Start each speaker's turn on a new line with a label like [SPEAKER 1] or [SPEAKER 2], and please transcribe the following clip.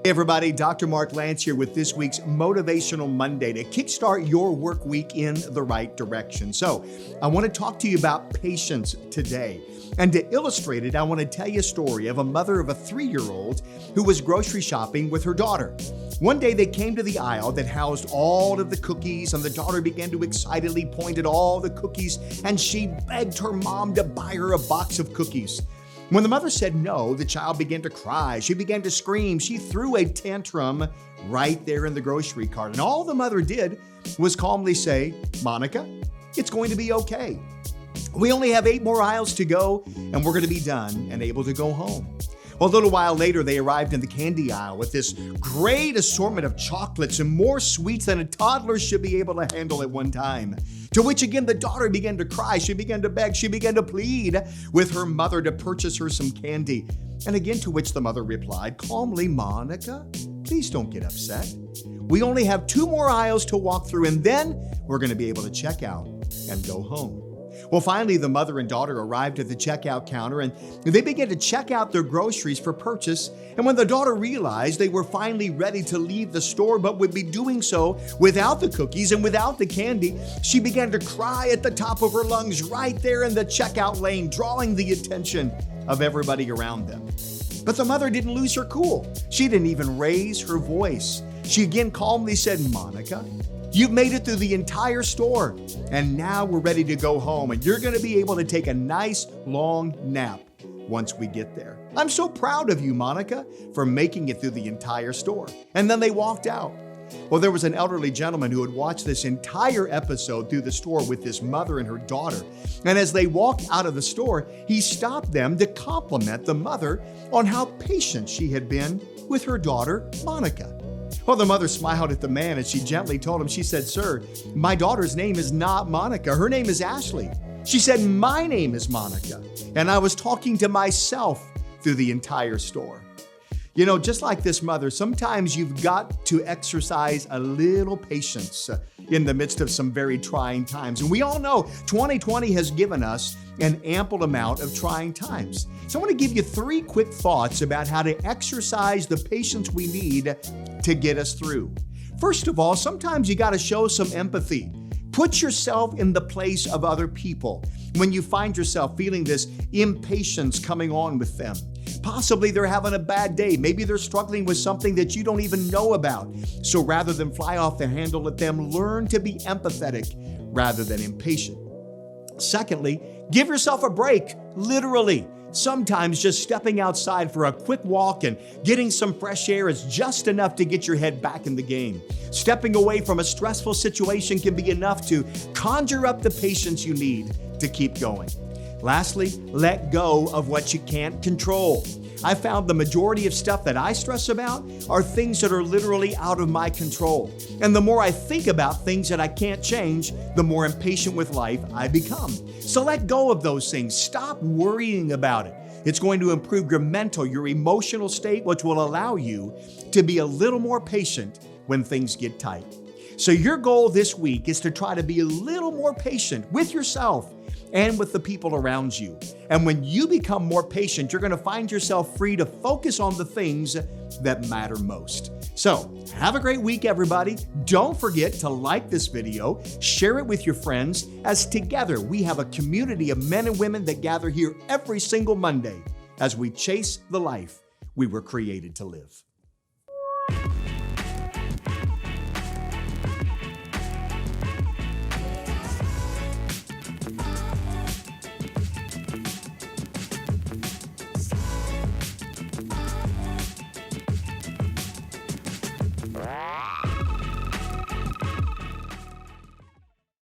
[SPEAKER 1] Hey everybody, Dr. Mark Lantz here with this week's Motivational Monday to kickstart your work week in the right direction. So, I want to talk to you about patience today. And to illustrate it, I want to tell you a story of a mother of a 3-year-old who was grocery shopping with her daughter. One day they came to the aisle that housed all of the cookies, and the daughter began to excitedly point at all the cookies, and she begged her mom to buy her a box of cookies. When the mother said no, the child began to cry. She began to scream. She threw a tantrum right there in the grocery cart. And all the mother did was calmly say, "Monica, it's going to be okay. We only have 8 more aisles to go, and we're going to be done and able to go home." Well, a little while later, they arrived in the candy aisle with this great assortment of chocolates and more sweets than a toddler should be able to handle at one time. To which again, the daughter began to cry. She began to beg. She began to plead with her mother to purchase her some candy. And again, to which the mother replied calmly, "Monica, please don't get upset. We only have 2 more aisles to walk through, and then we're going to be able to check out and go home." Well, finally, the mother and daughter arrived at the checkout counter, and they began to check out their groceries for purchase. And when the daughter realized they were finally ready to leave the store, but would be doing so without the cookies and without the candy, she began to cry at the top of her lungs right there in the checkout lane, drawing the attention of everybody around them. But the mother didn't lose her cool. She didn't even raise her voice. She again calmly said, "Monica, you've made it through the entire store, and now we're ready to go home, and you're going to be able to take a nice long nap once we get there. I'm so proud of you, Monica, for making it through the entire store." And then they walked out. Well, there was an elderly gentleman who had watched this entire episode through the store with his mother and her daughter. And as they walked out of the store, he stopped them to compliment the mother on how patient she had been with her daughter, Monica. Well, the mother smiled at the man and she gently told him, she said, "Sir, my daughter's name is not Monica. Her name is Ashley." She said, "My name is Monica, and I was talking to myself through the entire store." You know, just like this mother, sometimes you've got to exercise a little patience in the midst of some very trying times. And we all know 2020 has given us an ample amount of trying times. So I want to give you 3 quick thoughts about how to exercise the patience we need to get us through. First of all, sometimes you got to show some empathy. Put yourself in the place of other people when you find yourself feeling this impatience coming on with them. Possibly they're having a bad day. Maybe they're struggling with something that you don't even know about. So rather than fly off the handle at them, learn to be empathetic rather than impatient. Secondly, give yourself a break, literally. Sometimes just stepping outside for a quick walk and getting some fresh air is just enough to get your head back in the game. Stepping away from a stressful situation can be enough to conjure up the patience you need to keep going. Lastly, let go of what you can't control. I found the majority of stuff that I stress about are things that are literally out of my control. And the more I think about things that I can't change, the more impatient with life I become. So let go of those things. Stop worrying about it. It's going to improve your mental, your emotional state, which will allow you to be a little more patient when things get tight. So your goal this week is to try to be a little more patient with yourself and with the people around you. And when you become more patient, you're going to find yourself free to focus on the things that matter most. So have a great week, everybody. Don't forget to like this video, share it with your friends, as together we have a community of men and women that gather here every single Monday as we chase the life we were created to live.
[SPEAKER 2] Wow.